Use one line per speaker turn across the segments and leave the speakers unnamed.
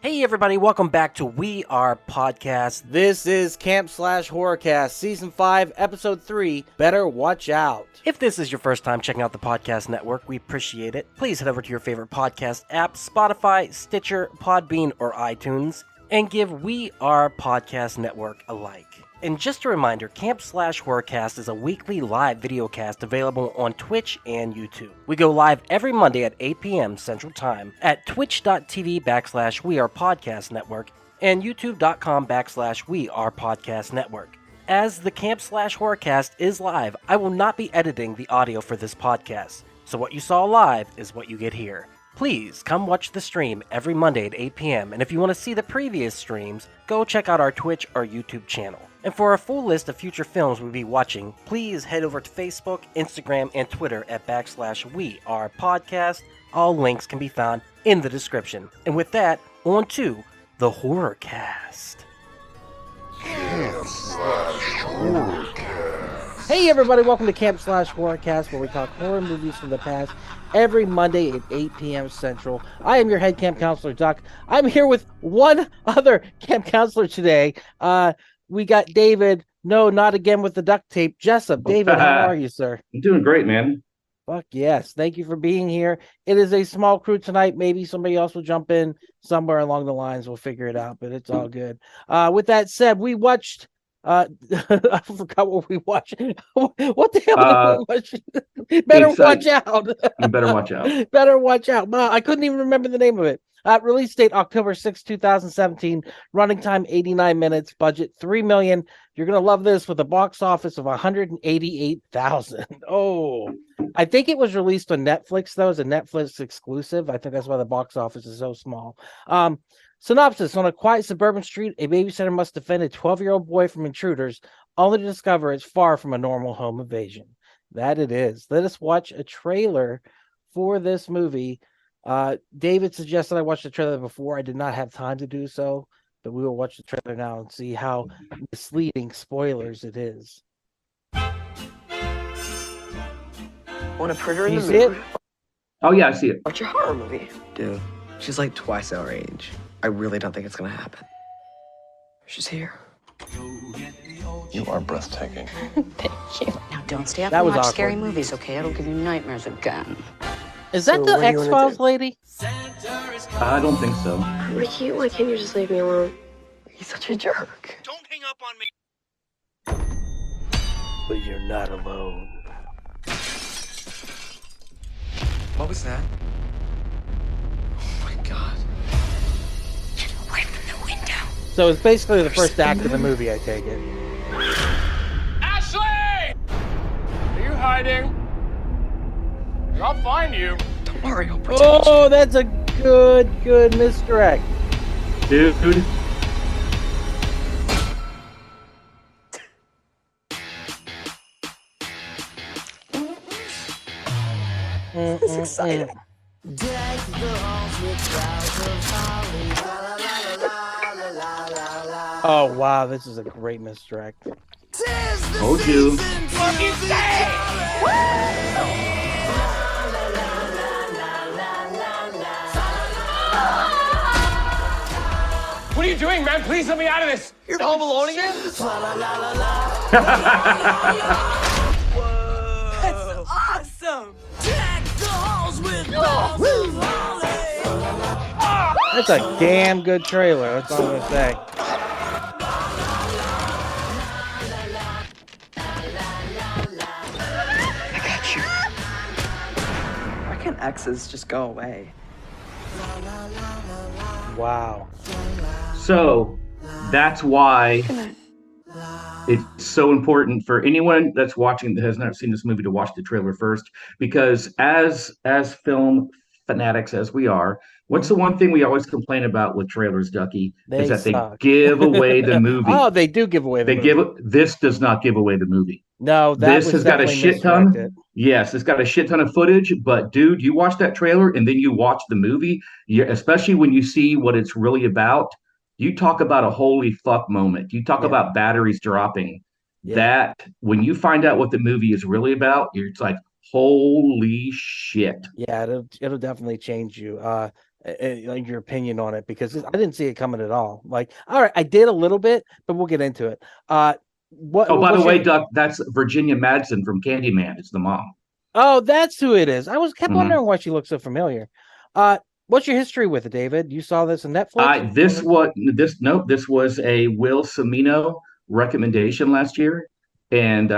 Hey everybody, welcome back to We Are Podcast.
This is Camp Slash Horrorcast, Season 5, Episode 3, Better Watch Out.
If this is your first time checking out the podcast network, we appreciate it. Please head over to your favorite podcast app, Spotify, Stitcher, Podbean, or iTunes, and give We Are Podcast Network a like. And just a reminder, Camp Slash Horrorcast is a weekly live videocast available on Twitch and YouTube. We go live every Monday at 8 p.m. Central Time at twitch.tv/WeArePodcastNetwork and youtube.com/WeArePodcastNetwork. As the Camp Slash Horrorcast is live, I will not be editing the audio for this podcast, so what you saw live is what you get here. Please come watch the stream every Monday at 8 p.m. and if you want to see the previous streams, go check out our Twitch or YouTube channel. And for a full list of future films we'll be watching, please head over to Facebook, Instagram, and Twitter at /WeArePodcast. All links can be found in the description. And with that, on to the Horrorcast.
Camp Slash Horrorcast.
Hey everybody, welcome to Camp Slash Horrorcast, where we talk horror movies from the past every Monday at 8 p.m. Central. I am your head camp counselor, Duck. I'm here with one other camp counselor today. We got David. No, not again with the duct tape. Jessup. David, how are you, sir?
I'm doing great, man.
Fuck yes. Thank you for being here. It is a small crew tonight. Maybe somebody else will jump in somewhere along the lines. We'll figure it out, but it's all good. With that said, we watched... I forgot what we watched. What the hell did we watch? Better watch out.
You better watch out.
Better watch out. I couldn't even remember the name of it. Release date October 6, 2017. Running time 89 minutes. Budget $3 million. You're gonna love this with a box office of 188,000. Oh, I think it was released on Netflix though. It's a Netflix exclusive. I think that's why the box office is so small. Synopsis: on a quiet suburban street, a babysitter must defend a 12-year-old boy from intruders, only to discover it's far from a normal home invasion. That it is. Let us watch a trailer for this movie. David suggested I watch the trailer before. I did not have time to do so, but we will watch the trailer now and see how misleading spoilers it is.
Want to put her in
You
the
see it?
mood?
Oh, yeah, I see it.
Watch your horror movie.
Dude, she's like twice our age. I really don't think it's gonna happen.
She's here.
You are breathtaking.
Thank you. Now don't stay up
That
and
was
watch
awkward.
scary movies, okay? It'll give you nightmares again.
Is that
So
the
what do you wanna
X-Files
do?
lady?
I don't think so.
Ricky, why can't you just leave me alone?
He's such a jerk.
But you're not alone.
What was that? Oh my god.
Get away from the window.
So it's basically the first act of the movie, I take it.
Ashley! Are you hiding? I'll find you.
Don't worry, I'll protect
Oh, that's a good misdirect.
Dude,
you. This is exciting.
Oh wow, this is a great misdirect.
told you.
What are you doing, man? Please let me out of this.
You're home alone again? That's awesome.
That's a damn good trailer. That's all I'm gonna say.
I got you. Why can't exes just go away?
Wow.
So that's why
Good night.
it's so important for anyone that's watching that has not seen this movie to watch the trailer first, because as film fanatics as we are, what's the one thing we always complain about with trailers, Ducky?
They
is that
suck.
they give away the movie.
Oh, they do give away the movie.
This does not give away the movie.
No, that
This
was
has got a
definitely
shit ton.
misdirected.
Yes, it's got a shit ton of footage, but dude, you watch that trailer and then you watch the movie, especially when you see what it's really about, you talk about a holy fuck moment. You talk
Yeah.
about batteries dropping.
Yeah.
That when you find out what the movie is really about, it's like, holy shit.
Yeah, it'll definitely change you. like your opinion on it, because I didn't see it coming at all. Like, all right, I did a little bit, but we'll get into it. What?
Oh, by the way,
your...
Duck, that's Virginia Madsen from Candyman. It's the mom.
Oh, that's who it is. I kept
Mhm.
wondering why she looked so familiar. What's your history with it, David? You saw this on Netflix?
This was a Will Cimino recommendation last year, and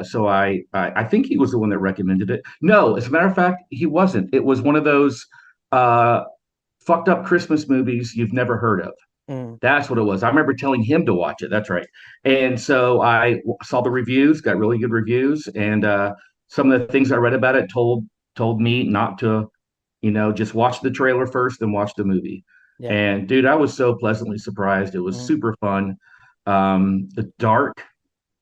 so I think he was the one that recommended it. No, as a matter of fact, he wasn't. It was one of those uh, fucked up Christmas movies you've never heard of. That's what it was. I remember telling him to watch it. That's right. And so I saw the reviews, got really good reviews, and some of the things I read about it told me not to, just watch the trailer first and watch the movie.
Yeah.
And dude, I was so pleasantly surprised. It was super fun, dark,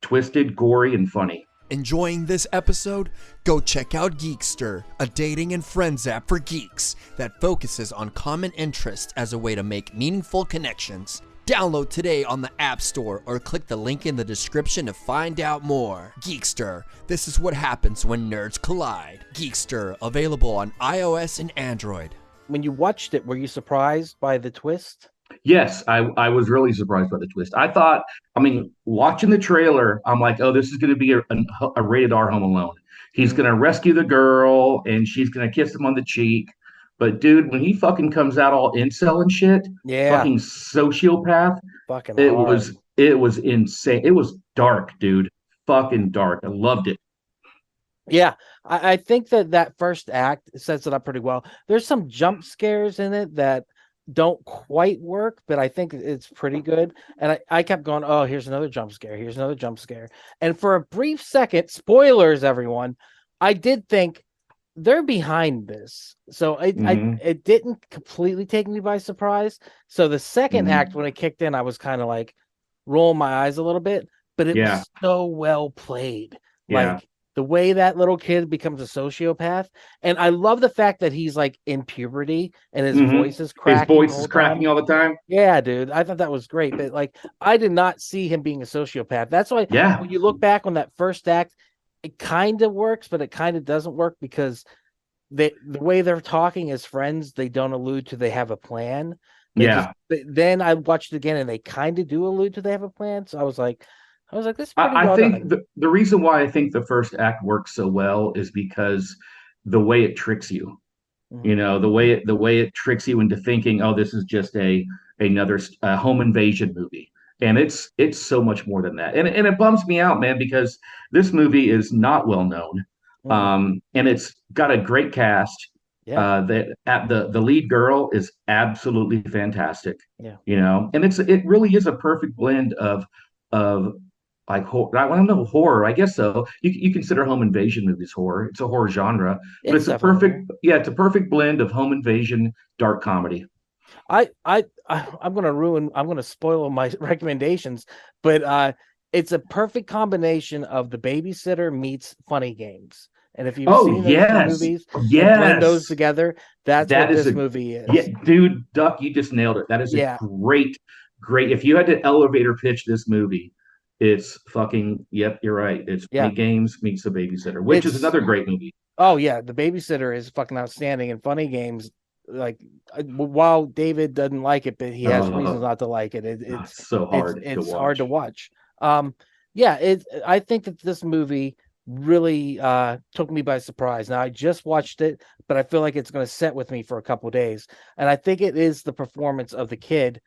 twisted, gory, and funny.
Enjoying this episode? Go check out Geekster, a dating and friends app for geeks that focuses on common interests as a way to make meaningful connections. Download today on the App Store or click the link in the description to find out more. Geekster, this is what happens when nerds collide. Geekster, available on iOS and Android.
When you watched it, were you surprised by the twist?
Yes, I was really surprised by the twist. Watching the trailer, I'm like, oh, this is going to be a rated R Home Alone. He's going to rescue the girl, and she's going to kiss him on the cheek. But dude, when he fucking comes out all incel and shit, fucking sociopath,
fucking
it
hard.
was insane. It was dark, dude, fucking dark. I loved it.
Yeah, I think that first act sets it up pretty well. There's some jump scares in it that don't quite work, but I think it's pretty good. And I kept going, oh, here's another jump scare. Here's another jump scare. And for a brief second, spoilers, everyone, I did think they're behind this. So it didn't completely take me by surprise. So the second act, when it kicked in, I was kind of like rolling my eyes a little bit, but it was so well played.
Yeah.
Like the way that little kid becomes a sociopath. And I love the fact that he's like in puberty and his voice is cracking.
His voice is cracking all the time.
Yeah, dude. I thought that was great. But like, I did not see him being a sociopath. That's why when you look back on that first act, it kind of works, but it kind of doesn't work because the way they're talking as friends, they don't allude to they have a plan. Then I watched it again and they kind of do allude to they have a plan. So I was like, this is pretty
I
well
think
done.
the reason why I think the first act works so well is because the way it tricks you, the way it tricks you into thinking, oh, this is just another home invasion movie, and it's so much more than that, and it bums me out, man, because this movie is not well known, and it's got a great cast. The lead girl is absolutely fantastic.
Yeah,
and it really is a perfect blend of like horror. I don't know, horror. I guess so. You consider home invasion movies horror. It's a horror genre, but it's a perfect blend of home invasion, dark comedy.
I'm gonna spoil my recommendations, but it's a perfect combination of The Babysitter meets Funny Games. And if you've seen those movies, blend those together, that's what this movie is.
Yeah, dude, Duck, you just nailed it. That is a great. If you had to elevator pitch this movie, it's fucking, yep, you're right. It's Funny Games meets The Babysitter, which is another great movie.
Oh yeah, The Babysitter is fucking outstanding, and Funny Games, like, while David doesn't like it, but he has reasons not to like it. It's so hard. It's hard to watch. I think that this movie really took me by surprise. Now I just watched it, but I feel like it's going to sit with me for a couple of days, and I think it is the performance of the kid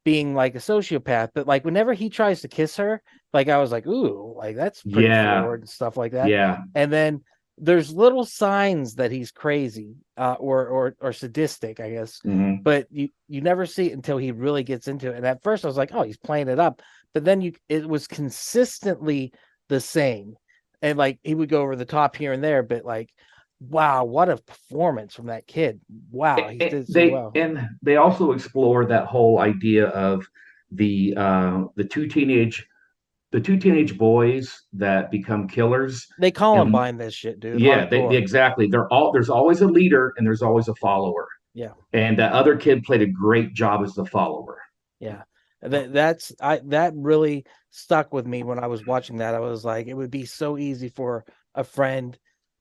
being like a sociopath, but like whenever he tries to kiss her, like I was like, ooh, like that's pretty forward and stuff like that.
Yeah.
And then there's little signs that he's crazy or sadistic, I guess. But you never see it until he really gets into it. And at first I was like, oh, he's playing it up. But then it was consistently the same. And like he would go over the top here and there, but like, wow, what a performance from that kid. Wow, he did so well.
And they also explore that whole idea of the two teenage boys that become killers.
They Columbine this shit, dude.
Yeah, exactly. There's always a leader and there's always a follower.
Yeah.
And that other kid played a great job as the follower.
Yeah. That really stuck with me when I was watching that. I was like, it would be so easy for a friend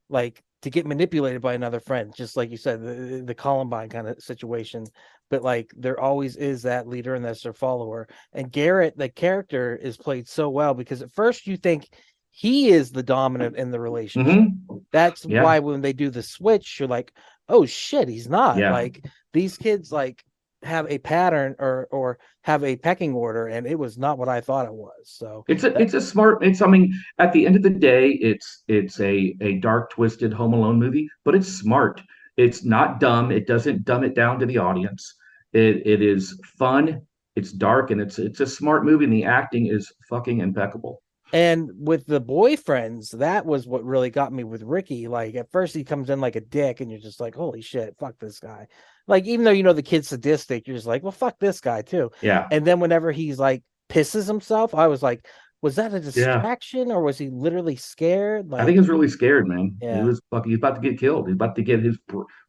like to get manipulated by another friend, just like you said, the Columbine kind of situation. But like there always is that leader and that's their follower. And Garrett, the character, is played so well because at first you think he is the dominant in the relationship. That's why when they do the switch, you're like, oh shit, he's not. Like these kids like have a pattern or have a pecking order, and it was not what I thought it was. So
it's a smart. I mean, at the end of the day, it's a dark, twisted Home Alone movie, but it's smart. It's not dumb. It doesn't dumb it down to the audience. It is fun. It's dark, and it's a smart movie, and the acting is fucking impeccable.
And with the boyfriends, that was what really got me with Ricky. Like at first he comes in like a dick and you're just like, holy shit, fuck this guy. Like, even though you know the kid's sadistic, you're just like, well, fuck this guy too.
Yeah.
And then whenever he's like pisses himself, I was like, was that a distraction or was he literally scared? Like,
I think he was really scared, man.
Yeah.
He was fucking. He's about to get killed. He's about to get his.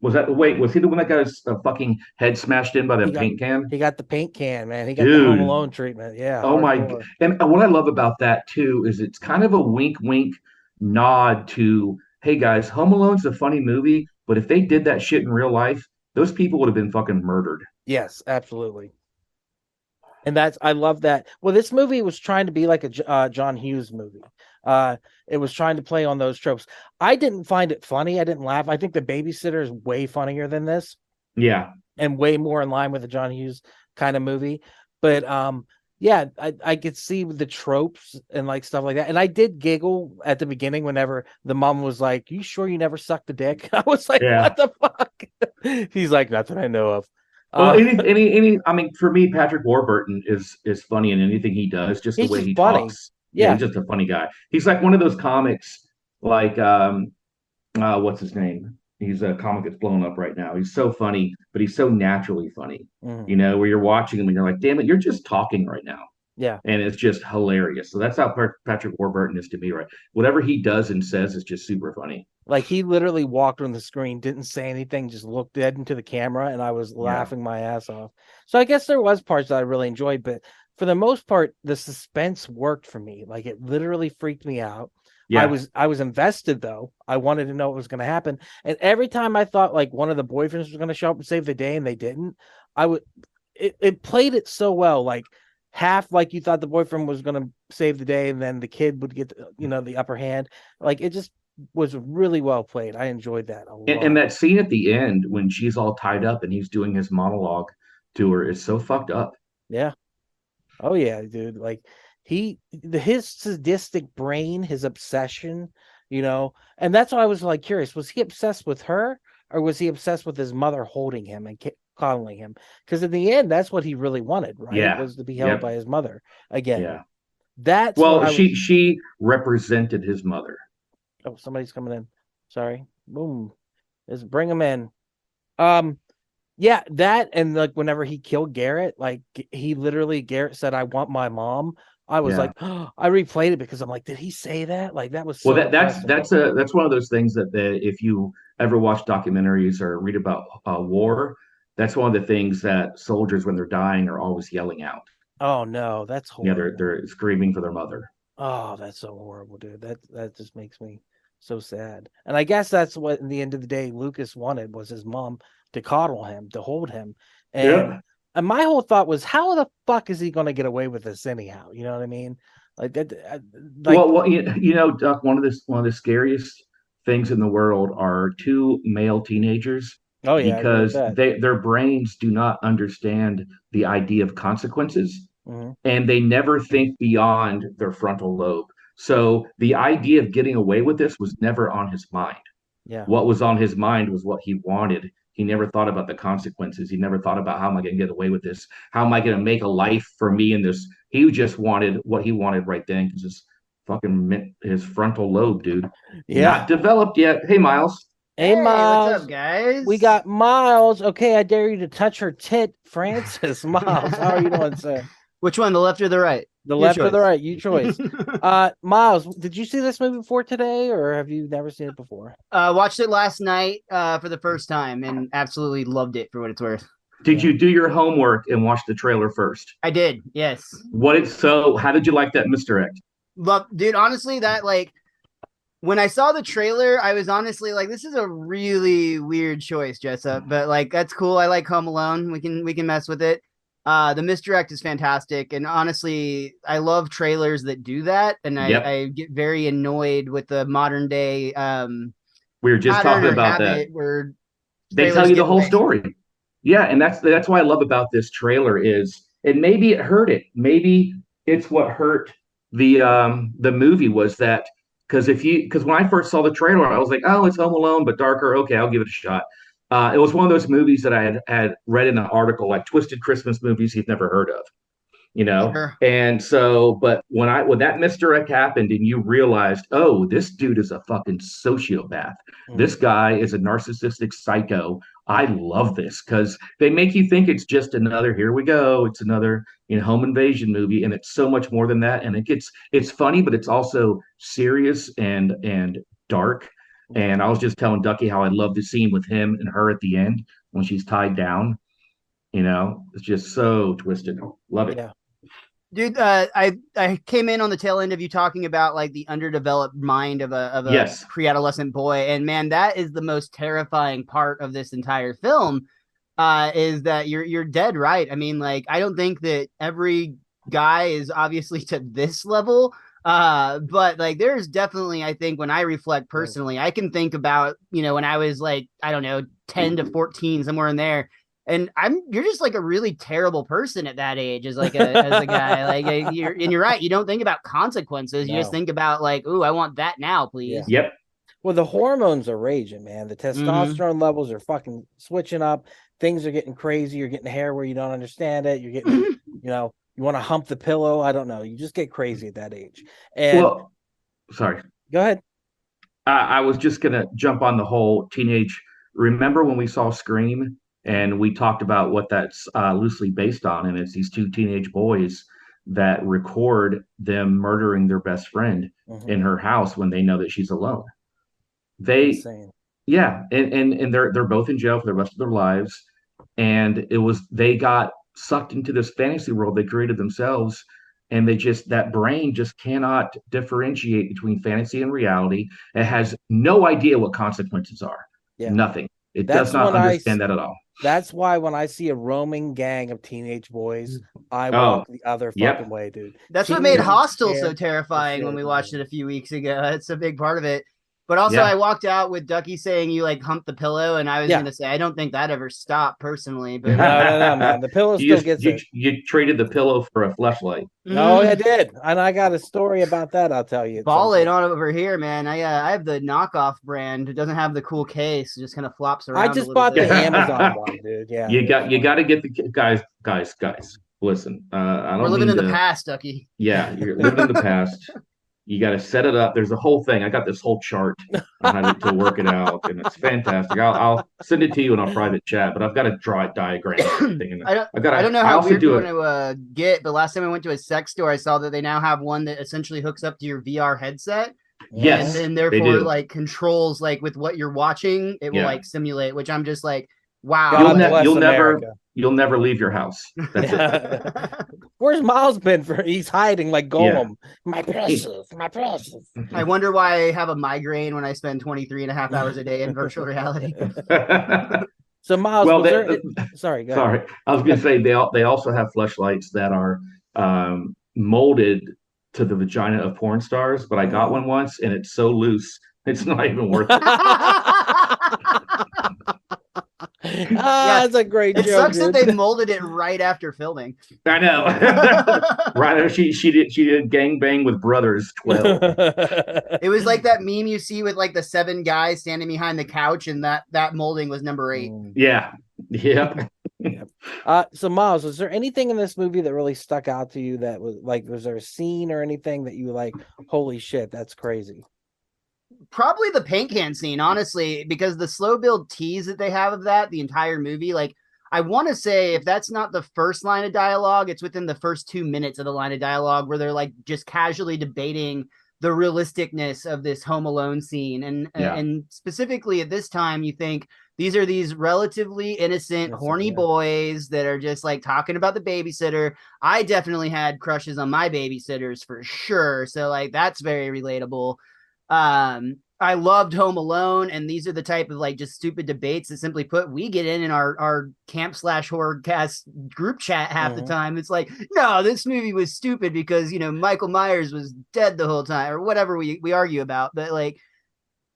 Was he the one that got his fucking head smashed in by the paint can?
He got the paint can, man. He got the Home Alone treatment. Yeah.
Oh my god! And what I love about that too is it's kind of a wink, wink, nod to, hey guys, Home Alone's a funny movie, but if they did that shit in real life, those people would have been fucking murdered.
Yes, absolutely. And I love that. Well, this movie was trying to be like a John Hughes movie. It was trying to play on those tropes. I didn't find it funny. I didn't laugh. I think The Babysitter is way funnier than this.
Yeah.
And way more in line with a John Hughes kind of movie. But yeah, I could see the tropes and like stuff like that. And I did giggle at the beginning whenever the mom was like, you sure you never sucked a dick? I was like, what the fuck? He's like, not that I know of.
Well, I mean, for me, Patrick Warburton is funny in anything he does, just the way he talks. Yeah, he's just a funny guy. He's like one of those comics, like what's his name? He's a comic that's blown up right now. He's so funny, but he's so naturally funny. You know, where you're watching him and you're like, damn it, you're just talking right now.
Yeah.
And it's just hilarious. So that's how Patrick Warburton is to me, right? Whatever he does and says is just super funny.
Like he literally walked on the screen, didn't say anything, just looked dead into the camera, and I was laughing my ass off. So I guess there was parts that I really enjoyed, but for the most part, the suspense worked for me. Like it literally freaked me out. Yeah. I was invested though. I wanted to know what was going to happen. And every time I thought like one of the boyfriends was going to show up and save the day and they didn't, it played it so well. Like half like you thought the boyfriend was going to save the day and then the kid would get the upper hand. Like it just was really well played. I enjoyed that a lot.
And that scene at the end when she's all tied up and he's doing his monologue to her is so fucked up.
Yeah. Oh yeah, dude. Like his sadistic brain, his obsession, and that's why I was like curious. Was he obsessed with her or was he obsessed with his mother holding him and coddling him? Because in the end, that's what he really wanted, right?
Yeah.
Was to be held by his mother again.
Yeah.
That's
she represented his mother.
Oh, somebody's coming in. Sorry. Boom. Let's bring him in. Yeah, that and like whenever he killed Garrett, like Garrett said, "I want my mom." I was like, oh, I replayed it because I'm like, did he say that? Like that was so
that's one of those things that if you ever watch documentaries or read about war, that's one of the things that soldiers when they're dying are always yelling out.
Oh no, that's horrible.
Yeah, they're screaming for their mother.
Oh, that's so horrible, dude. That just makes me so sad. And I guess that's what, in the end of the day, Lucas wanted was his mom to coddle him, to hold him. And my whole thought was, how the fuck is he going to get away with this anyhow? You know what I mean? Like that.
Well, Duck. One of the scariest things in the world are two male teenagers.
Oh yeah,
because their brains do not understand the idea of consequences, and they never think beyond their frontal lobe. So the idea of getting away with this was never on his mind.
Yeah.
What was on his mind was what he wanted. He never thought about the consequences. He never thought about how am I going to get away with this? How am I going to make a life for me in this? He just wanted what he wanted right then because his frontal lobe, dude.
Yeah.
Not developed yet. Hey, Miles.
Hey, Miles.
What's up, guys?
We got Miles. Okay, I dare you to touch her tit, Francis. Miles, how are you doing, sir?
Which one, the left or the right?
The left or the right, you choice. Miles, did you see this movie before today, or have you never seen it before?
Watched it last night for the first time and absolutely loved it for what it's worth.
Did you do your homework and watch the trailer first?
I did, yes.
How did you like that misdirect?
Dude, honestly, that When I saw the trailer, I was honestly like, this is a really weird choice, Jessup, but like, that's cool. I like Home Alone. We can mess with it. The misdirect is fantastic. And honestly, I love trailers that do that. And I get very annoyed with the modern day,
we were just talking about that.
Where
they tell you the whole story. Yeah. And that's what I love about this trailer is, and maybe it hurt it. Maybe it's what hurt the movie was that, because when I first saw the trailer, I was like, oh, it's Home Alone, but darker. Okay, I'll give it a shot. It was one of those movies that I had read in an article, like Twisted Christmas movies you've never heard of, Sure. And so, but when that misdirect happened and you realized, oh, this dude is a fucking sociopath. This guy is a narcissistic psycho. I love this because they make you think it's just another, here we go, it's another home invasion movie, and it's so much more than that. And it's funny, but it's also serious and dark. And I was just telling Ducky how I love the scene with him and her at the end when she's tied down. It's just so twisted. Love it.
Yeah.
Dude, I came in on the tail end of you talking about like the underdeveloped mind of a pre-adolescent boy, and man, that is the most terrifying part of this entire film. Is that you're dead right. I mean, like, I don't think that every guy is obviously to this level, but like there's definitely, I think when I reflect personally, I can think about when I was like, I don't know, 10 to 14, somewhere in there. And you're just like a really terrible person at that age as a guy. Like you're right. You don't think about consequences. You just think about like, ooh, I want that now, please.
Yeah. Yep.
Well, the hormones are raging, man. The testosterone levels are fucking switching up. Things are getting crazy. You're getting hair where you don't understand it. You're getting, you want to hump the pillow. I don't know. You just get crazy at that age. And
sorry.
Go ahead.
I was just gonna jump on the whole teenage. Remember when we saw Scream? And we talked about what that's loosely based on. And it's these two teenage boys that record them murdering their best friend in her house when they know that she's alone.
Insane.
Yeah. And they're both in jail for the rest of their lives. And they got sucked into this fantasy world they created themselves. And that brain just cannot differentiate between fantasy and reality. It has no idea what consequences are. Yeah. Nothing. It does not understand that at all.
That's why when I see a roaming gang of teenage boys, I walk the other fucking way, dude.
That's what made Hostel so terrifying when we watched it a few weeks ago. That's a big part of it. But also, I walked out with Ducky saying you like hump the pillow, and I was going to say I don't think that ever stopped personally. But
no, man, the pillow still gets it.
You traded the pillow for a fleshlight.
No, I did, and I got a story about that. I'll tell you.
Ball it on over here, man. I have the knockoff brand. It doesn't have the cool case. It just kind of flops around.
I just bought the Amazon one, dude. Yeah,
you got to get the guys. Listen,
we're living in the past, Ducky.
Yeah, you're living in the past. You got to set it up. There's a whole thing. I got this whole chart on how to work it out, and it's fantastic. I'll send it to you in our private chat, but I've got to draw a diagram.
I don't know how weird you want to get, but last time I went to a sex store, I saw that they now have one that essentially hooks up to your VR headset.
Yes,
and therefore like controls like with what you're watching, it will like simulate. Which I'm just like, wow.
You'll never leave your house. That's it.
Where's Miles been? He's hiding like Golem. Yeah. My precious.
I wonder why I have a migraine when I spend 23 and a half hours a day in virtual reality.
So Miles, sorry, go ahead.
Sorry. I was going to say they also have fleshlights that are molded to the vagina of porn stars, but I got one once and it's so loose, it's not even worth it.
That's a great joke.
It sucks that they molded it right after filming.
I know. Right. She did gangbang with Brothers 12.
It was like that meme you see with like the 7 guys standing behind the couch, and that molding was number 8.
Yeah. Yep.
So Miles, was there anything in this movie that really stuck out to you that was like, was there a scene or anything that you were like, holy shit, that's crazy?
Probably the paint can scene, honestly, because the slow build tease that they have of that the entire movie, like I want to say if that's not the first line of dialogue, it's within the first 2 minutes of the line of dialogue where they're like just casually debating the realisticness of this Home Alone scene. And specifically at this time, you think these are these relatively innocent, horny boys that are just like talking about the babysitter. I definitely had crushes on my babysitters for sure. So like, that's very relatable. I loved Home Alone, and these are the type of like just stupid debates that simply put we get in our camp/horrorcast group chat half the time. It's like, no, this movie was stupid because Michael Myers was dead the whole time, or whatever we argue about. But like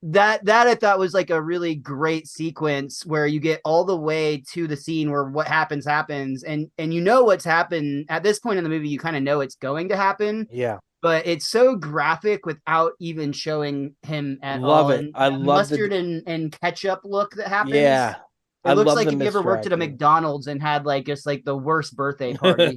that I thought was like a really great sequence where you get all the way to the scene where what happens, and what's happened at this point in the movie. You kind of know it's going to happen.
Yeah.
But it's so graphic without even showing him at all.
Love it.
And
I love
mustard and ketchup look that happens.
Yeah.
It looks like if you ever worked at a McDonald's and had like just like the worst birthday party.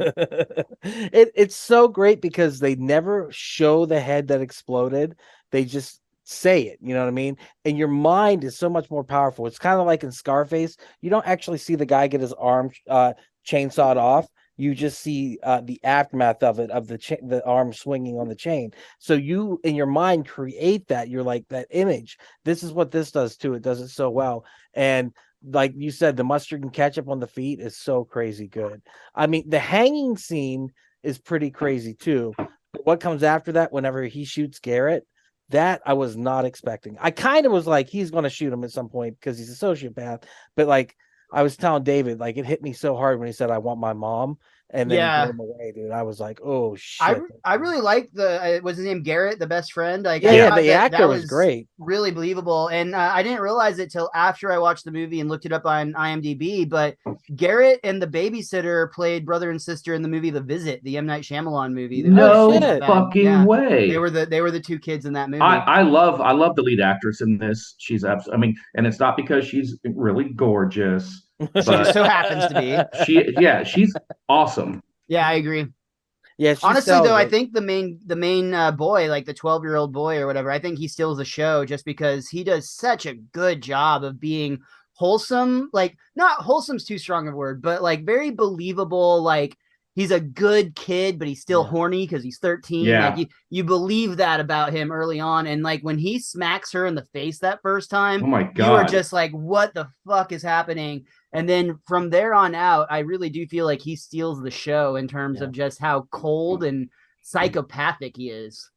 It's so great because they never show the head that exploded. They just say it, you know what I mean? And your mind is so much more powerful. It's kind of like in Scarface. You don't actually see the guy get his arm chainsawed off. You just see the aftermath of it, of the arm swinging on the chain. So you, in your mind, create that. You're like, that image. This is what this does too. It does it so well. And like you said, the mustard and ketchup on the feet is so crazy good. I mean, the hanging scene is pretty crazy too. But what comes after that, whenever he shoots Garrett, that I was not expecting. I kind of was like, he's going to shoot him at some point because he's a sociopath. But like, I was telling David, like, it hit me so hard when he said, "I want my mom," and then he blew him away, dude. I was like, "Oh shit!"
I really liked was his name Garrett, the best friend? Like,
yeah, the actor was great,
really believable. And I didn't realize it till after I watched the movie and looked it up on IMDb. But Garrett and the babysitter played brother and sister in the movie The Visit, the M. Night Shyamalan movie.
No fucking way!
They were the two kids in that movie.
I love the lead actress in this. She's absolutely. I mean, and it's not because she's really gorgeous.
She just so happens to be.
She's awesome.
Yeah, I agree.
Yeah,
honestly though, I think the main boy, like the 12-year-old boy or whatever, I think he steals the show just because he does such a good job of being wholesome. Like, not wholesome's too strong a word, but like very believable. Like, he's a good kid, but he's still horny because he's 13.
Yeah.
Like you believe that about him early on. And like when he smacks her in the face that first time,
oh my God,
you are just like, what the fuck is happening? And then from there on out, I really do feel like he steals the show in terms of just how cold and psychopathic he is.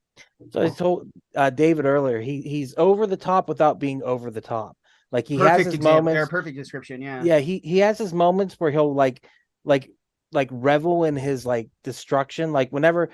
So I told David earlier, he's over the top without being over the top. Like he
Perfect
has his
example,
moments.
or perfect description, yeah.
Yeah, he has his moments where he'll like revel in his like destruction. Like whenever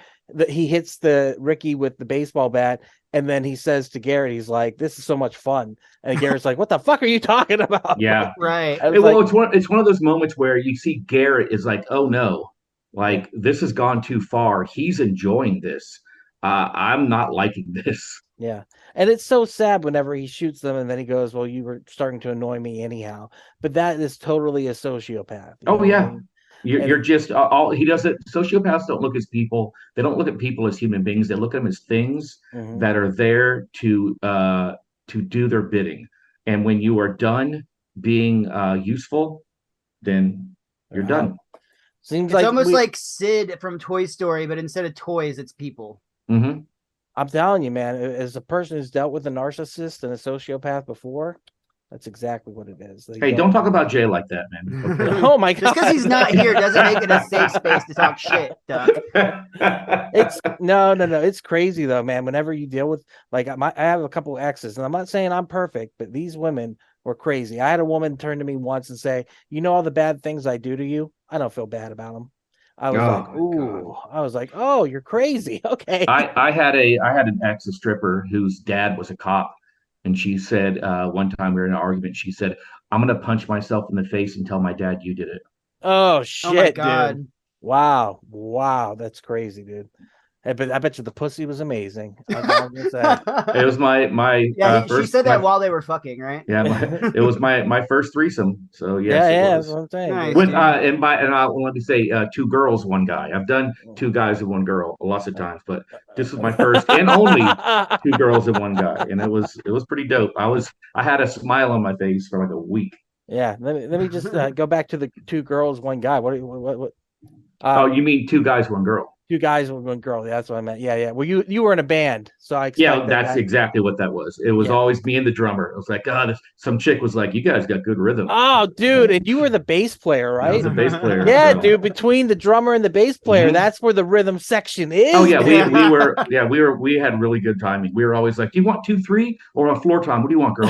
he hits the Ricky with the baseball bat, and then he says to Garrett, he's like, "This is so much fun," and Garrett's like, "What the fuck are you talking about?"
Yeah,
right.
Well, it's one of those moments where you see Garrett is like, "Oh no, like this has gone too far. He's enjoying this. I'm not liking this."
Yeah, and it's so sad whenever he shoots them, and then he goes, "Well, you were starting to annoy me anyhow." But that is totally a sociopath.
Oh yeah. I mean? You're just all he does it. Sociopaths don't look as people. They don't look at people as human beings. They look at them as things that are there to do their bidding. And when you are done being useful, then you're done.
Seems
it's almost like Sid from Toy Story, but instead of toys, it's people.
Mm-hmm.
I'm telling you, man, as a person who's dealt with a narcissist and a sociopath before, that's exactly what it is.
Hey, don't talk about Jay like that, man.
Okay. Oh my God!
Just because he's not here doesn't make it a safe space to talk shit, Doug.
It's no. It's crazy though, man. Whenever you deal with I have a couple of exes, and I'm not saying I'm perfect, but these women were crazy. I had a woman turn to me once and say, "You know all the bad things I do to you? I don't feel bad about them." I was like, "Ooh," God. I was like, "Oh, you're crazy." Okay.
I had an ex, a stripper, whose dad was a cop. And she said, one time we were in an argument, she said, "I'm going to punch myself in the face and tell my dad you did it."
Oh, shit,
oh my God.
Dude. Wow. That's crazy, dude. I bet you the pussy was amazing.
It was my
yeah.
She
said that while they were fucking, right?
Yeah, it was my first threesome. So yes,
that's what I'm saying. Nice,
let me say, 2 girls, 1 guy. I've done 2 guys and 1 girl lots of times, but this was my first and only 2 girls and 1 guy, and it was pretty dope. I had a smile on my face for like a week.
Yeah, let me just go back to the 2 girls, 1 guy. What?
Oh, you mean 2 guys, 1 girl?
2 guys with 1 girl. That's what I meant. Yeah. Well, you were in a band, so I expect
that's exactly what that was. It was always me and the drummer. It was like, some chick was like, "You guys got good rhythm."
Oh, dude, and you were the bass player, right?
I was a bass player.
Yeah,
so.
dude. Between the drummer and the bass player, that's where the rhythm section is.
Oh yeah, we had really good timing. We were always like, "Do you want 2/3 or a floor tom? What do you want, girl?"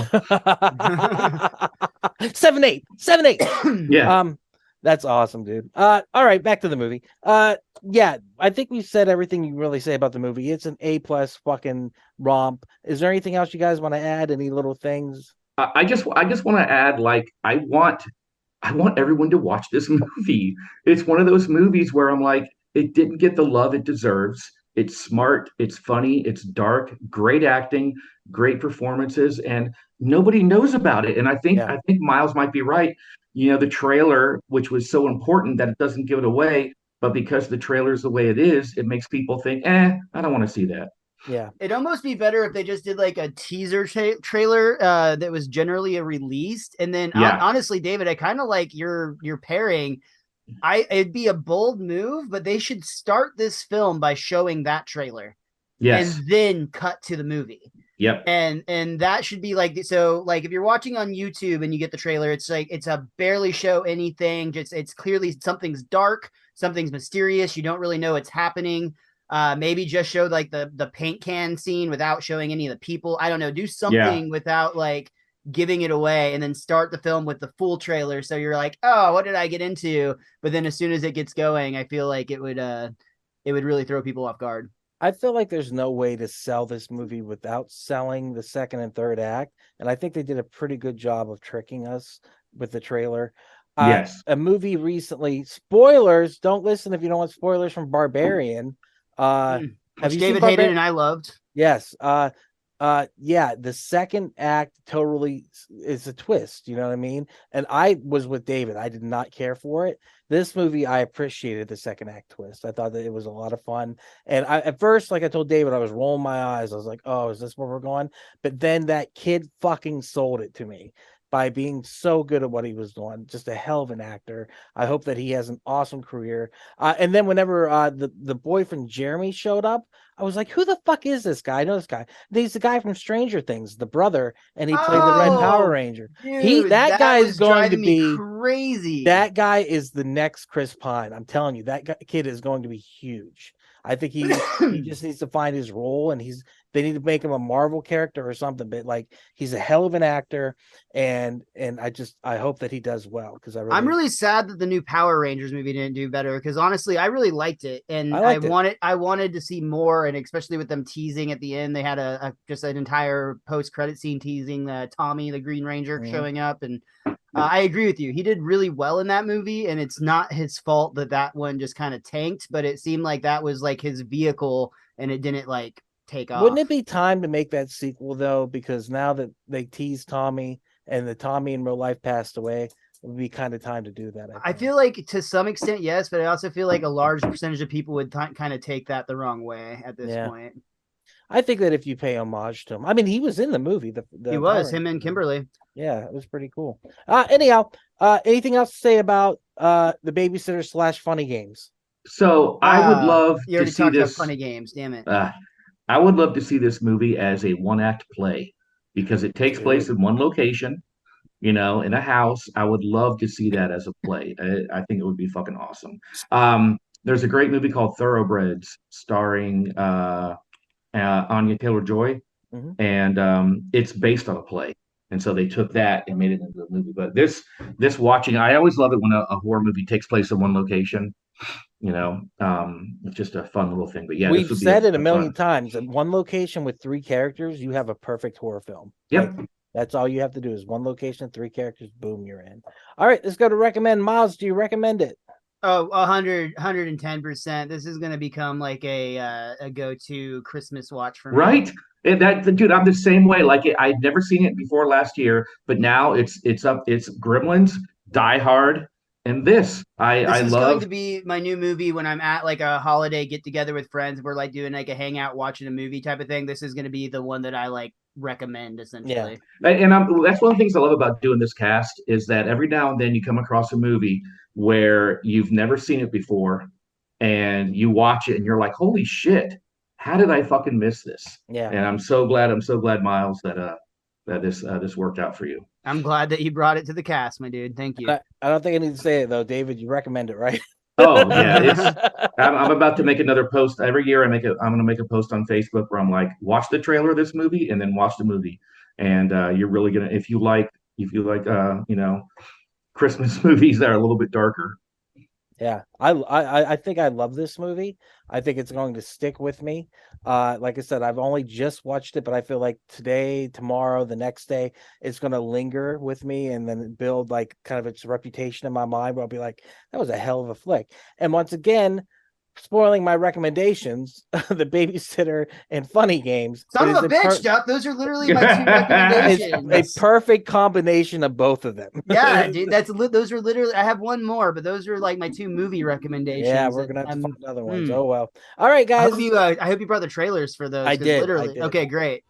7/8.
Yeah.
That's awesome, dude. All right, back to the movie. Yeah, I think we've said everything you really say about the movie. It's an A+ fucking romp. Is there anything else you guys want to add? Any little things?
I just want to add, like, I want everyone to watch this movie. It's one of those movies where I'm like, it didn't get the love it deserves. It's smart, it's funny, it's dark, great acting, great performances, and nobody knows about it. And I think Miles might be right. The trailer, which was so important that it doesn't give it away, but because the trailer is the way it is, it makes people think, I don't want to see that.
Yeah.
It'd almost be better if they just did like a teaser trailer that was generally a released. And then honestly, David, I kind of like your pairing. It'd be a bold move, but they should start this film by showing that trailer.
Yes.
And then cut to the movie.
Yep.
And that should be like, so like if you're watching on YouTube and you get the trailer, it's like, it's a barely show anything. Just, it's clearly something's dark, something's mysterious. You don't really know what's happening. Maybe just show like the paint can scene without showing any of the people. I don't know. Do something without like giving it away, and then start the film with the full trailer. So you're like, oh, what did I get into? But then as soon as it gets going, I feel like it would really throw people off guard.
I feel like there's no way to sell this movie without selling the second and third act. And I think they did a pretty good job of tricking us with the trailer.
Yes.
A movie recently, spoilers, don't listen if you don't want spoilers, from Barbarian.
Have you David hated and I loved?
Yes. Yeah, the second act totally is a twist, you know what I mean? And I was with David. I did not care for it. This movie, I appreciated the second act twist. I thought that it was a lot of fun. And at first, like I told David, I was rolling my eyes. I was like, oh, is this where we're going? But then that kid fucking sold it to me by being so good at what he was doing. Just a hell of an actor. I hope that he has an awesome career. And then whenever the boyfriend Jeremy showed up, I was like, who the fuck is this guy? I know this guy. He's the guy from Stranger Things, the brother, and he played the Red Power Ranger.
Dude,
that guy is going to be
crazy.
That guy is the next Chris Pine. I'm telling you, that kid is going to be huge. I think he just needs to find his role, and they need to make him a Marvel character or something. But like, he's a hell of an actor, and I hope that he does well, because I'm
really sad that the new Power Rangers movie didn't do better, because honestly, I really liked it, and I wanted to see more, and especially with them teasing at the end, they had just an entire post-credit scene teasing Tommy the Green Ranger showing up, and I agree with you. He did really well in that movie, and it's not his fault that one just kind of tanked, but it seemed like that was like his vehicle, and it didn't like take off.
Wouldn't it be time to make that sequel though? Because now that they teased Tommy and the Tommy in real life passed away, it would be kind of time to do that.
I feel like to some extent, yes, but I also feel like a large percentage of people would kind of take that the wrong way at this point.
I think that if you pay homage to him, I mean, he was in the movie.
He was, him and Kimberly.
Yeah, it was pretty cool. Anyhow, anything else to say about the Babysitter / Funny Games?
So I would love
you already
to see
talked
this.
About Funny Games, damn it.
I would love to see this movie as a one-act play, because it takes place in one location, in a house. I would love to see that as a play. I think it would be fucking awesome. There's a great movie called Thoroughbreds starring Anya Taylor-Joy, and it's based on a play, and so they took that and made it into a movie. But this watching, I always love it when a horror movie takes place in one location. It's just a fun little thing. But yeah,
we've said it a million times. In one location with 3 characters, you have a perfect horror film.
Yep.
Like, that's all you have to do is one location, 3 characters, boom, you're in. All right, let's go to recommend. Miles, do you recommend it?
Oh, 110%. This is going to become like a go-to Christmas watch for me.
Right? And dude, I'm the same way. Like, I'd never seen it before last year, but now it's up. It's Gremlins, Die Hard, and this. I love. This is
going to be my new movie when I'm at like a holiday get together with friends. We're like doing like a hangout, watching a movie type of thing. This is going to be the one that I like recommend, essentially.
Yeah. And that's one of the things I love about doing this cast, is that every now and then you come across a movie where you've never seen it before, and you watch it and you're like, holy shit, how did I fucking miss this?
Yeah.
And I'm so glad, Miles, that this worked out for you.
I'm glad that you brought it to the cast, my dude. Thank you.
I don't think I need to say it though, David. You recommend it, right?
Oh yeah, I'm about to make another post every year. I'm going to make a post on Facebook where I'm like, watch the trailer of this movie and then watch the movie, and you're really gonna, if you like Christmas movies that are a little bit darker.
Yeah, I think I love this movie. I think it's going to stick with me. Like I said, I've only just watched it, but I feel like today, tomorrow, the next day, it's going to linger with me and then build like kind of its reputation in my mind. Where I'll be like, that was a hell of a flick. And once again, spoiling my recommendations, The Babysitter and Funny Games.
Son of a bitch, Duck. Those are literally my two recommendations.
It's a perfect combination of both of them.
Yeah, dude. Those are literally. I have one more, but those are like my two movie recommendations.
Yeah, we're gonna have to find other ones. Oh well. All right, guys.
I hope you brought the trailers for those.
I did.
Literally. Okay, great.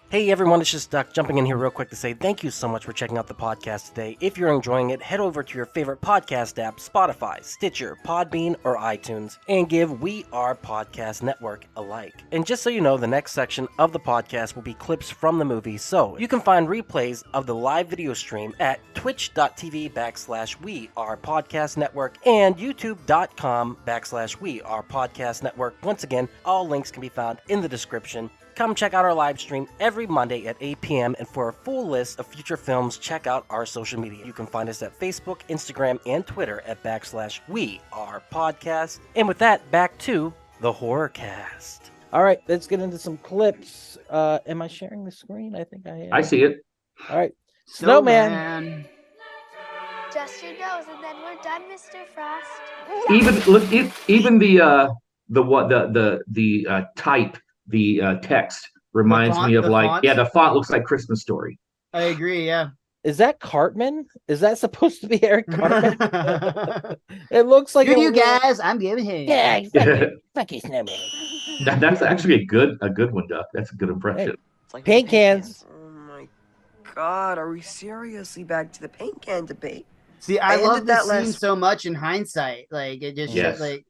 Hey everyone, it's just Duck jumping in here real quick to say thank you so much for checking out the podcast today. If you're enjoying it, head over to your favorite podcast app, Spotify, Stitcher, Podbean, or iTunes, and give We Are Podcast Network a like. And just so you know, the next section of the podcast will be clips from the movie, so you can find replays of the live video stream at twitch.tv/We Are Podcast Network and youtube.com/We Are Podcast Network. Once again, all links can be found in the description. Come check out our live stream every Monday at 8 p.m. And for a full list of future films, check out our social media. You can find us at Facebook, Instagram, and Twitter at /We Are Podcast. And with that, back to the Horrorcast.
All right, let's get into some clips. Am I sharing the screen? I think I am.
I see it.
All right. Snowman.
Just your nose, and then we're done, Mr. Frost.
Even the type. The text reminds me of the font looks like Christmas Story.
I agree, yeah.
Is that Cartman? Is that supposed to be Eric Cartman? It looks like
you guys. I'm giving him.
Yeah, fuck you, Snowman.
That's actually a good one, Duck. That's a good impression.
Hey. Like paint cans.
Oh my god, are we seriously back to the paint can debate?
See, I love that scene so much in hindsight. Like it just like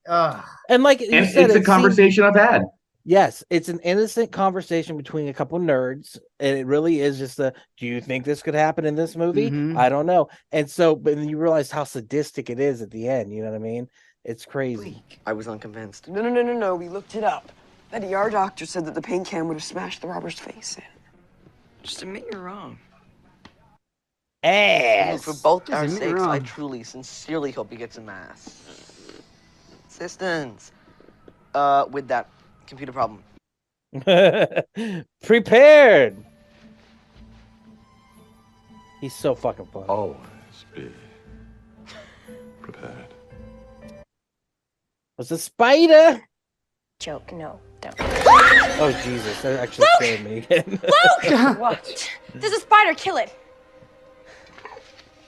and like you said,
it's a conversation I've had.
Yes, it's an innocent conversation between a couple nerds, and it really is just do you think this could happen in this movie? Mm-hmm. I don't know. And so, but then you realize how sadistic it is at the end, you know what I mean? It's crazy.
I was unconvinced. No, we looked it up. That ER doctor said that the paint can would have smashed the robber's face in. Just admit you're wrong.
Ass!
For both our sakes, I truly, sincerely hope he gets a mass. Assistance. With that computer problem.
Prepared. He's so fucking funny.
Always be prepared.
Was a spider?
Joke, no, don't.
Oh Jesus, that actually scared me again.
Luke! What? There's a spider, kill it.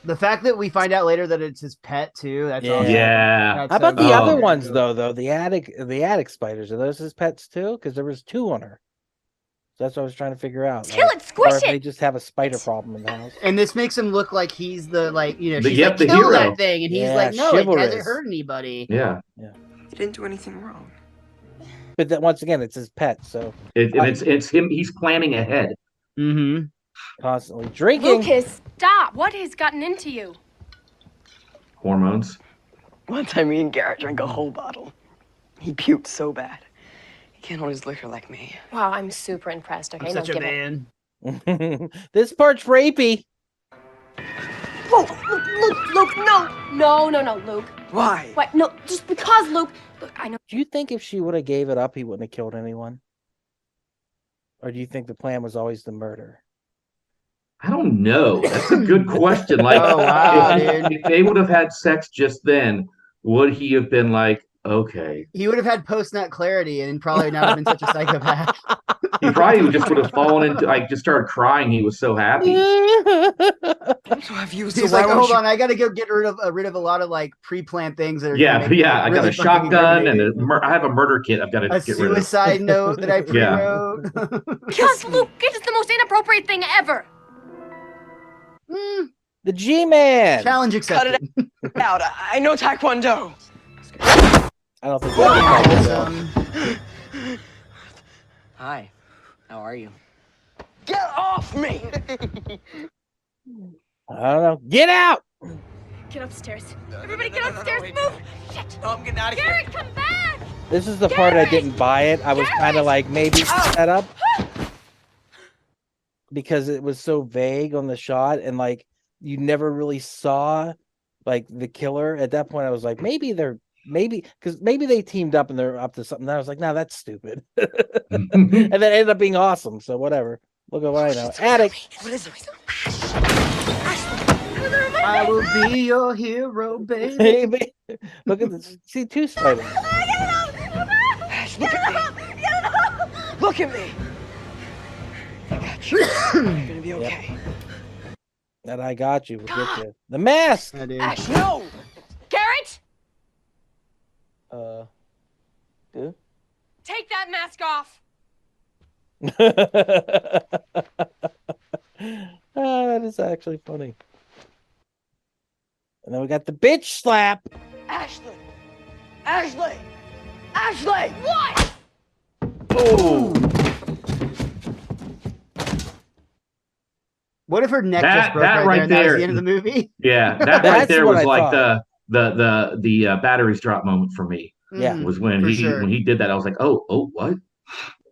The fact that we find out later that it's his pet too, that's awesome.
Yeah.
How about the other ones though? The attic spiders, are those his pets too? Because there was 2 on her. So that's what I was trying to figure out.
Kill it, squish it.
They just have a spider problem in the house.
And this makes him look like he's the she's
the
like, kill
hero.
that thing, and he's like, no,
chivalrous.
it hasn't hurt anybody.
Yeah.
He didn't do anything wrong.
But that once again, it's his pet, so
it's him. He's planning ahead.
Mm-hmm.
Constantly drinking.
Lucas, stop! What has gotten into you?
Hormones.
One time me and Garrett drank a whole bottle. He puked so bad. He can't hold his liquor like me.
Wow, I'm super impressed. Okay,
I'm such a man.
This part's rapey.
Whoa, Luke, no, Luke.
Why?
What? No, just because, Luke. Look, I know.
Do you think if she would have gave it up, he wouldn't have killed anyone? Or do you think the plan was always the murder?
I don't know. That's a good question. Like, if they would have had sex just then, would he have been like, okay?
He would have had post-nut clarity and probably not have been such a psychopath.
He probably just would have fallen into, just started crying. He was so happy.
He's like, hold on, I got to go get rid of a lot of pre-planned things that are.
Yeah. I got a shotgun and I have a murder kit. I've got to get rid of.
A suicide note that I pre-wrote.
Because Luke, it is the most inappropriate thing ever.
The G-Man.
Challenge accepted.
Cut it out. I know Taekwondo.
I don't think.
Hi, how are you? Get off me!
I don't know. Get out!
Get upstairs. Everybody get upstairs. Move! Shit!
Oh, I'm getting out of here.
Garrett, come back!
This is the part I didn't buy it. I was kind of like maybe set up because it was so vague on the shot and like you never really saw like the killer. At that point, I was like, maybe they teamed up and they're up to something. And I was like, no, that's stupid. And then ended up being awesome. So whatever. Look at what I know. Attic.
What is it?
I will be your hero, baby.
Baby. Look at this. See, two spiders.
Ash, look at me. Look at me. I got you. You're gonna be okay.
That I got you. We'll get you. The mask.
Ash, no.
Garrett!
Dude.
Take that mask off!
That is actually funny. And then we got the bitch slap.
Ashley! Ashley! Ashley! What?
Oh.
What if her neck just broke
that
right
right
there? And that was
there.
the end of the movie.
Yeah, that right there
what
was
I
like
thought.
the batteries drop moment for me.
Yeah.
Was when he did that. I was like, oh, what?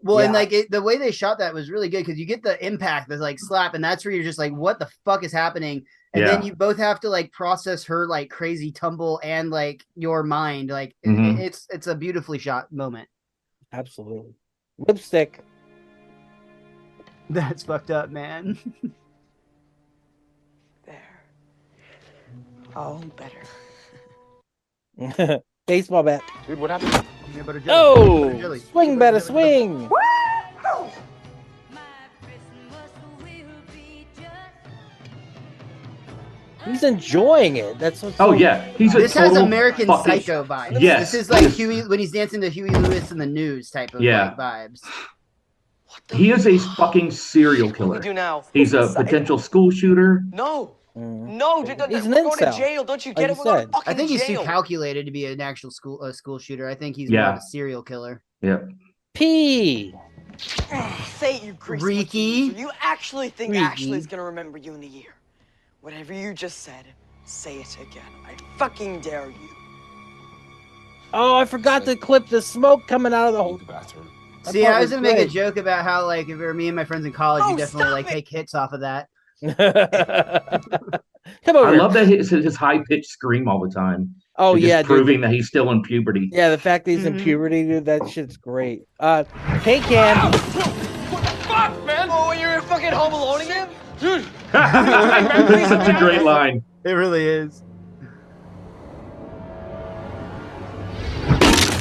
Well,
Yeah.
and like the way they shot that was really good because you get the impact, that's like slap, and that's where you're just like, what the fuck is happening? And then you both have to like process her like crazy tumble and like your mind. Like it's a beautifully shot moment.
Absolutely. Lipstick.
That's fucked up, man.
There. Oh, better.
Baseball bat.
Dude, what happened?
Oh, swing, better swing. He's enjoying it. That's what's
This has
total
American
fucking-
Psycho vibes.
Yes.
This is like Huey when he's dancing to Huey Lewis in the News type of like, vibes.
He is a fucking serial
What do
killer.
we do now?
He's a potential school shooter.
No. No, dude,
He's an
we're going to
incel,
jail. Don't you
like
get
you
it? We're going
said.
to fucking
I think he's
jail.
too calculated to be an actual school shooter. I think he's more of a serial killer.
Yep.
P.
Say it, you greasy
Ricky.
loser. You actually think
Ricky.
Ashley's going to remember you in a year. Whatever you just said, say it again. I fucking dare you.
Oh, I forgot to clip the smoke coming out of the hole.
Bathroom.
See, I was gonna make a joke about how like if it were me and my friends in college, you definitely like take hits off of that.
Come over.
I love that his high pitched scream all the time.
Oh
It's
yeah,
just proving that he's still in puberty.
Yeah, the fact that he's in puberty, dude, that shit's great. Paint can.
Fuck, man!
Oh, you're fucking home alone again?
Dude!
That's such a great line.
It really is.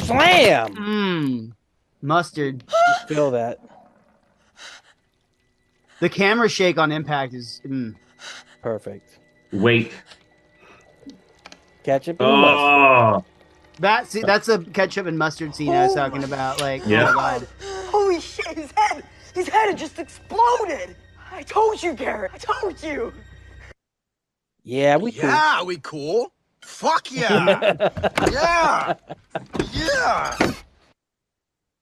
Slam.
Mustard.
Feel that.
The camera shake on impact is
Perfect.
Wait.
Ketchup and mustard.
that's the ketchup and mustard scene I was talking about. Like,
Yeah.
oh my God.
Holy shit, his head had just exploded. I told you, Garrett. I told you.
Yeah, we cool.
Yeah, we cool. Fuck yeah. Yeah. Yeah.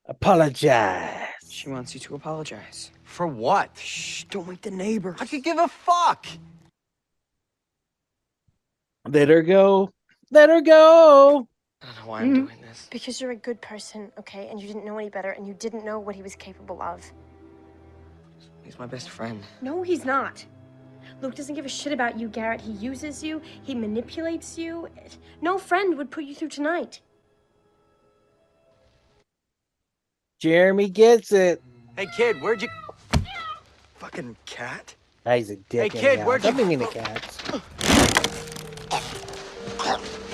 Apologize.
She wants you to apologize.
For what?
Shh, don't wake the neighbors.
I could give a fuck.
Let her go. Let her go.
I don't know why I'm doing this.
Because you're a good person, okay? And you didn't know any better, and you didn't know what he was capable of.
He's my best friend.
No, he's not. Luke doesn't give a shit about you, Garrett. He uses you. He manipulates you. No friend would put you through tonight.
Jeremy gets it.
Hey, kid, where'd you... Fucking cat?
Ah, he's a dick.
Hey, kid,
anyhow.
where'd
Don't
you-
mean the cats.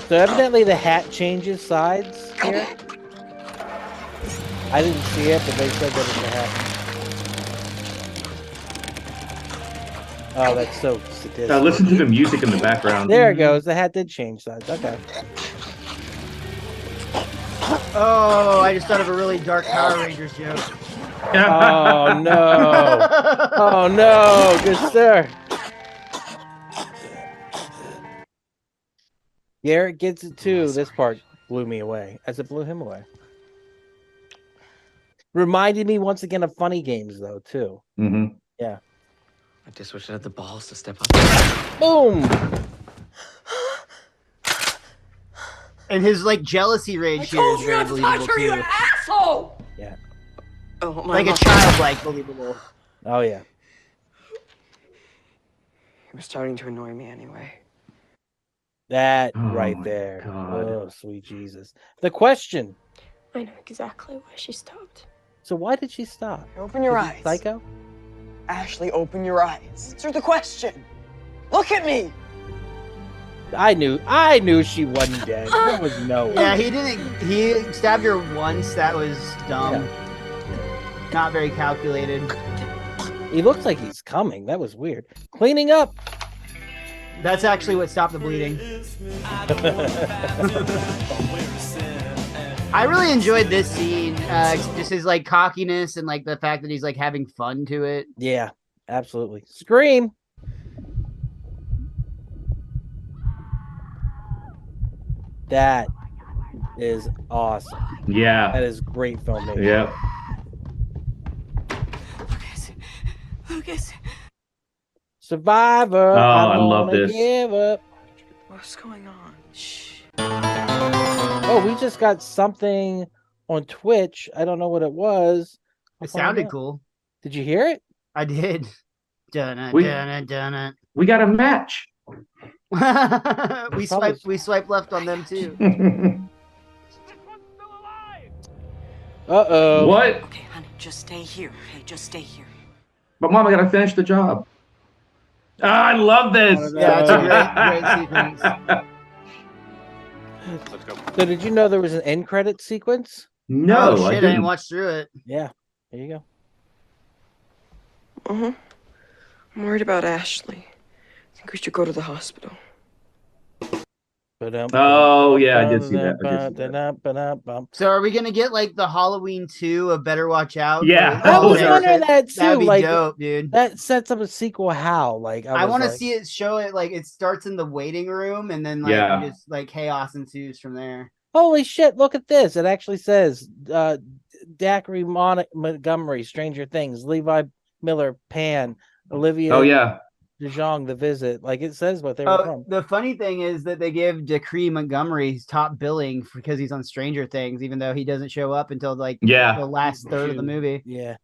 So evidently the hat changes sides here. I didn't see it, but they said that it's a hat. Oh, that's so sadistic.
Listen to the music in the background.
There it goes. The hat did change sides. Okay.
Oh, I just thought of a really dark Power Rangers joke.
Oh no! Oh no! Good sir. Garrett gets it too. This part. blew me away, as it blew him away. Reminded me once again of Funny Games, though, too.
Mm-hmm.
Yeah.
I just wish I had the balls to step up.
Boom!
And his like jealousy rage here is very believable too.
you asshole!
Yeah.
Oh my
Like a
God.
childlike believable.
Oh, yeah.
He was starting to annoy me anyway.
That
Oh
right
my
there.
God.
Oh, sweet Jesus. The question.
I know exactly why she stopped.
So why did she stop?
Open your
Is it
eyes.
Psycho?
Ashley, open your eyes. Answer the question. Look at me.
I knew she wasn't dead. There was no way.
Yeah, he stabbed her once. That was dumb. Not very calculated.
He looks like he's coming. That was weird. Cleaning up.
That's actually what stopped the bleeding. I really enjoyed this scene. Just his like cockiness and like the fact that he's like having fun to it.
Yeah, absolutely. Scream. That is awesome.
Yeah.
That is great filmmaking.
Yeah.
Lucas.
Survivor.
Oh, I
I'm
love
gonna
this.
Give up.
What's going on? Shh.
Oh, we just got something on Twitch. I don't know what it was.
It sounded cool.
Did you hear it?
I did. Dun
We-
dun.
We got a match.
We swipe left on them too.
Uh-oh.
What?
Okay, honey, just stay here. Okay, just stay here.
But Mom, I gotta finish the job. Ah, I love this.
Yeah, it's a great sequence.
Let's go.
So did you know there was an end credit sequence?
No,
Oh
I
shit, I
didn't.
didn't watch through it.
Yeah. There you go.
Uh-huh. I'm worried about Ashley. I think we should go to the hospital.
Oh yeah, I did see that. I did see that.
So are we gonna get like the Halloween 2 of Better Watch Out?
Yeah.
I was
Oh,
wondering that too.
That'd be
like,
dope, dude.
that sets up a sequel. How? Like,
I
was
want to
like,
see it show it like it starts in the waiting room and then like
Yeah.
just like chaos ensues from there.
Holy shit! Look at this. It actually says Dacre Montgomery, Stranger Things, Levi Miller, Pan, Olivia.
Oh yeah.
DeJong, The Visit. Like it says what they were from.
The funny thing is that they give Decree Montgomery's top billing because he's on Stranger Things, even though he doesn't show up until like the last third of the movie.
Yeah.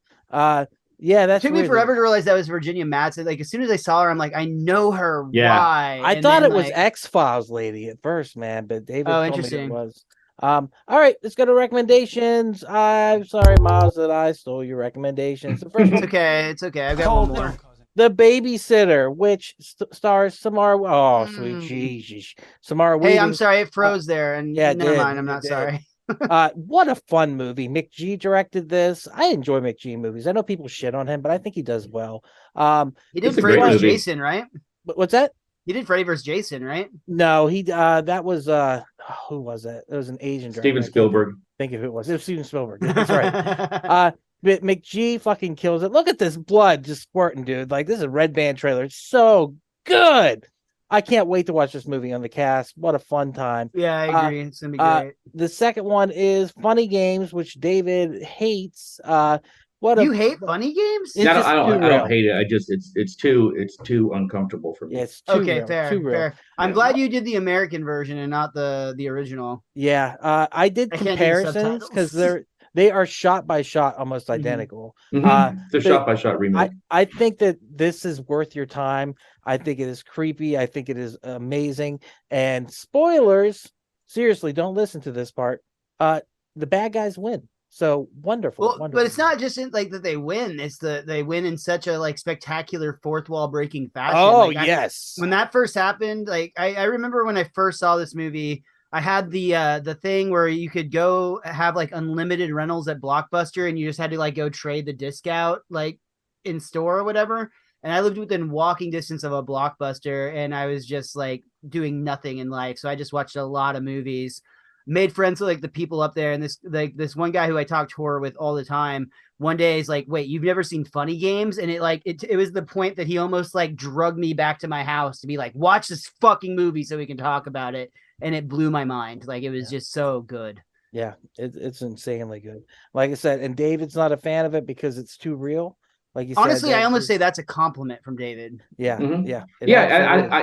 Yeah, that's
It took me
weird.
forever to realize that was Virginia Madsen. Like as soon as I saw her, I'm like, I know her.
Yeah.
Why?
I
And
thought
then,
it was
like,
X-Files lady at first, man, but David told me
interesting.
it was. All right, let's go to recommendations. I'm sorry, Miles, that I stole your recommendations. The first
It's okay. It's okay. I've got one more.
The Babysitter, which stars Samara. Oh, sweet Jesus, Samara.
Hey, I'm
Weaving.
sorry, it froze there, and
yeah, it
never
did.
mind. I'm not
It did.
sorry.
What a fun movie. McG directed this. I enjoy McG movies. I know people shit on him, but I think he does well.
He did
It's a
Freddy
great
vs.
movie.
Jason, right?
What's that?
He did Freddy vs. Jason, right?
No, he that was who was it? It was an Asian director.
Steven Spielberg.
Think if it was Steven Spielberg. That's right. But McG fucking kills it. Look at this blood just squirting, dude. Like this is a Red Band trailer. It's so good. I can't wait to watch this movie on the cast. What a fun time.
Yeah, I agree. It's gonna be great.
The second one is Funny Games, which David hates.
You hate funny games?
It's
I
just too
don't
real.
hate it. I just it's too uncomfortable for me.
Yeah, it's too
Okay,
real,
fair,
too real.
fair. I'm glad you did the American version and not the original.
Yeah, I did
I can't do the
comparisons because
subtitles.
they are shot by shot almost identical.
Mhm. It's a
but
shot-by-shot remake.
I think that this is worth your time. I think it is creepy. I think it is amazing. And spoilers, seriously, don't listen to this part. The bad guys win. So wonderful,
Well,
wonderful.
but it's not just like that they win. It's they win in such a like spectacular fourth wall breaking fashion.
Oh,
Like,
yes.
when that first happened, like I remember when I first saw this movie, I had the thing where you could go have like unlimited rentals at Blockbuster and you just had to like go trade the disc out like in store or whatever. And I lived within walking distance of a Blockbuster and I was just like doing nothing in life. So I just watched a lot of movies, made friends with like the people up there. And this one guy who I talked horror with all the time, one day is like, wait, you've never seen Funny Games? And it was the point that he almost like drugged me back to my house to be like, watch this fucking movie so we can talk about it. and it blew my mind. Like it was just so good.
Yeah, it's insanely good. Like I said, and David's not a fan of it because it's too real. Like you
honestly,
said,
I almost say that's a compliment from David.
Yeah,
Mhm.
yeah,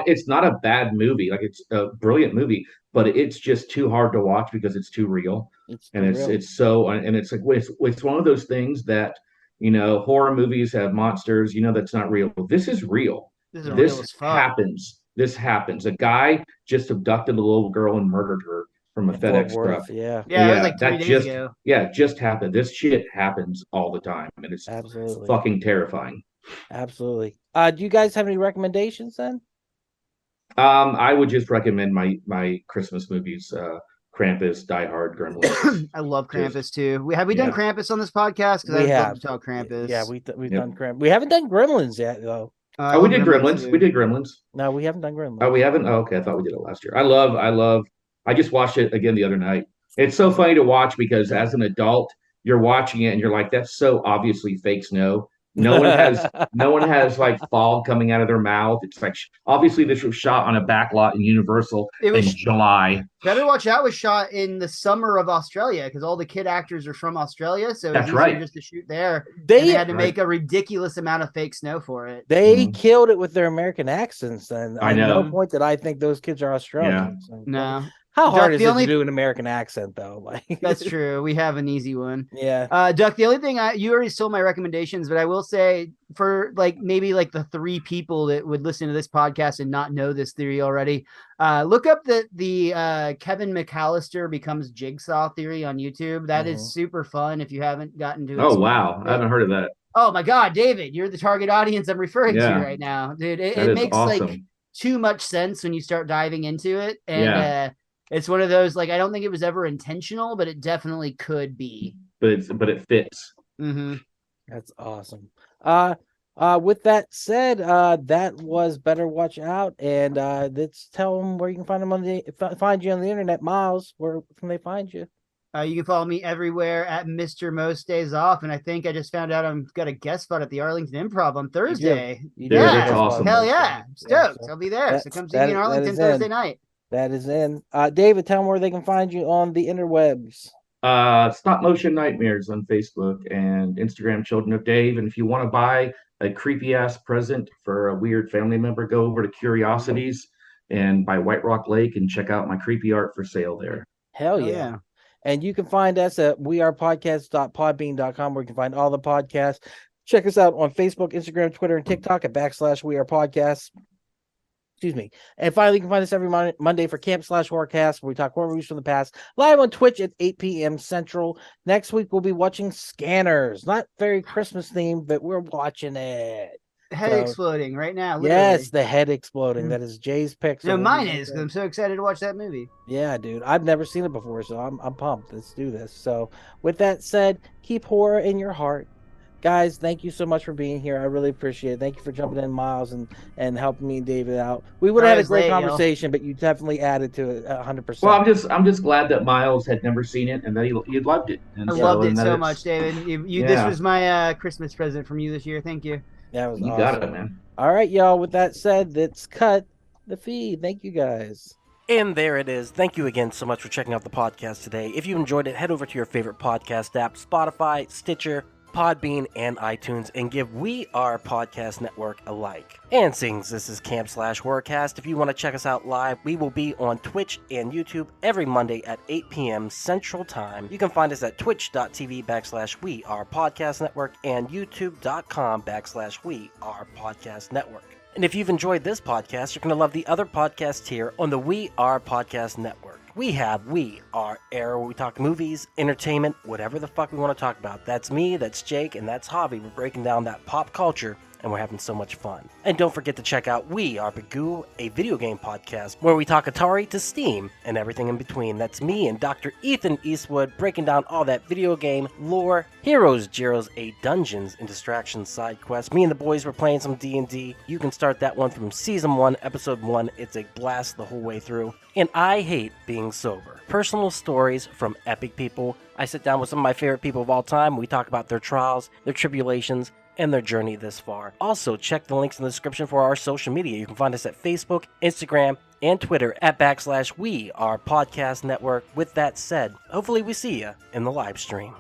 It's not a bad movie. Like it's a brilliant movie, but it's just too hard to watch because it's too real. It's so and it's like it's one of those things that horror movies have monsters. That's not real. This is real.
This is real as fuck.
Happens. This happens. A guy just abducted a little girl and murdered her from a FedEx truck.
Yeah,
it was like 3 days ago.
Yeah, it just happened. This shit happens all the time, and it's fucking terrifying.
Absolutely. Do you guys have any recommendations then?
I would just recommend my Christmas movies: Krampus, Die Hard, Gremlins.
I love Krampus too. Have we done Krampus on this podcast? Because I love to talk Krampus.
Yeah, we've done Krampus. We haven't done Gremlins yet though.
We did Gremlins. We did Gremlins.
No, we haven't done Gremlins.
Oh, we haven't. Oh, okay, I thought we did it last year. I love. I just watched it again the other night. It's so funny to watch because as an adult, you're watching it and you're like, "That's so obviously fake snow." No one has like fog coming out of their mouth. It's like obviously this was shot on a back lot in Universal in July.
Better Watch Out was shot in the summer of Australia because all the kid actors are from Australia, so
that's
it's easier just to shoot there. They had to make a ridiculous amount of fake snow for it.
They killed it with their American accents, and
I know.
At no point did I think those kids are Australian.
Yeah. No.
How hard is it to do an American accent, though? Like
that's true. We have an easy one.
Yeah.
Duck, the only thing you already stole my recommendations, but I will say for maybe the 3 people that would listen to this podcast and not know this theory already, look up the Kevin McAllister becomes Jigsaw theory on YouTube. That is super fun if you haven't gotten to it.
Oh, wow. I haven't heard of that.
Oh, my God, David, you're the target audience I'm referring to right now. Dude, it makes awesome. Too much sense when you start diving into it. And it's one of those, I don't think it was ever intentional, but it definitely could be.
But it fits.
Mm-hmm.
That's awesome. With that said, that was Better Watch Out, and let's tell them where you can find them find you on the internet. Miles, where can they find you?
You can follow me everywhere at Mr. Most Days Off, and I think I just found out I've got a guest spot at the Arlington Improv on Thursday.
You
do. That's awesome.
Hell yeah. I'm stoked. I'll be there. So come see me in Arlington Thursday night.
That is in. David, tell them where they can find you on the interwebs.
Stop Motion Nightmares on Facebook and Instagram, Children of Dave. And if you want to buy a creepy ass present for a weird family member, go over to Curiosities and by White Rock Lake and check out my creepy art for sale there.
Hell yeah. And you can find us at wearepodcast.podbean.com where you can find all the podcasts. Check us out on Facebook, Instagram, Twitter, and TikTok at /wearepodcasts. Excuse me. And finally, you can find us every Monday for Camp/Horrorcast, where we talk horror movies from the past, live on Twitch at 8 p.m. Central. Next week, we'll be watching Scanners. Not very Christmas themed, but we're watching it.
Head exploding right now. Literally.
Yes, the head exploding. That is Jay's pick.
No, mine is, because I'm so excited to watch that movie.
Yeah, dude. I've never seen it before, so I'm pumped. Let's do this. So, with that said, keep horror in your heart. Guys, thank you so much for being here. I really appreciate it. Thank you for jumping in, Miles, and helping me and David out. We would have had a great conversation, but you definitely added to it 100%.
Well, I'm just glad that Miles had never seen it and that you loved it. And
I loved it so much, David. This was my Christmas present from you this year. Thank you.
That was
you
awesome.
got it, man.
All right, y'all. With that said, let's cut the feed. Thank you, guys.
And there it is. Thank you again so much for checking out the podcast today. If you enjoyed it, head over to your favorite podcast app, Spotify, Stitcher, Podbean, and iTunes, and give We Are Podcast Network a like. And since this is Camp/Horrorcast, if you want to check us out live, we will be on Twitch and YouTube every Monday at 8 p.m. Central Time. You can find us at twitch.tv/We Are Podcast Network and youtube.com/We Are Podcast Network. And if you've enjoyed this podcast, you're going to love the other podcasts here on the We Are Podcast Network. We have We Are Air, where we talk movies, entertainment, whatever the fuck we want to talk about. That's me, that's Jake, and that's Javi. We're breaking down that pop culture, and we're having so much fun. And don't forget to check out We Are Bagu, a video game podcast, where we talk Atari to Steam and everything in between. That's me and Dr. Ethan Eastwood breaking down all that video game lore, heroes, Gyros, a Dungeons and Distractions side quest. Me and the boys were playing some D&D. You can start that one from Season 1, Episode 1. It's a blast the whole way through. And I Hate Being Sober. Personal stories from epic people. I sit down with some of my favorite people of all time. We talk about their trials, their tribulations, and their journey this far. Also, check the links in the description for our social media. You can find us at Facebook, Instagram, and Twitter at /we, our podcast network. With that said, hopefully we see you in the live stream.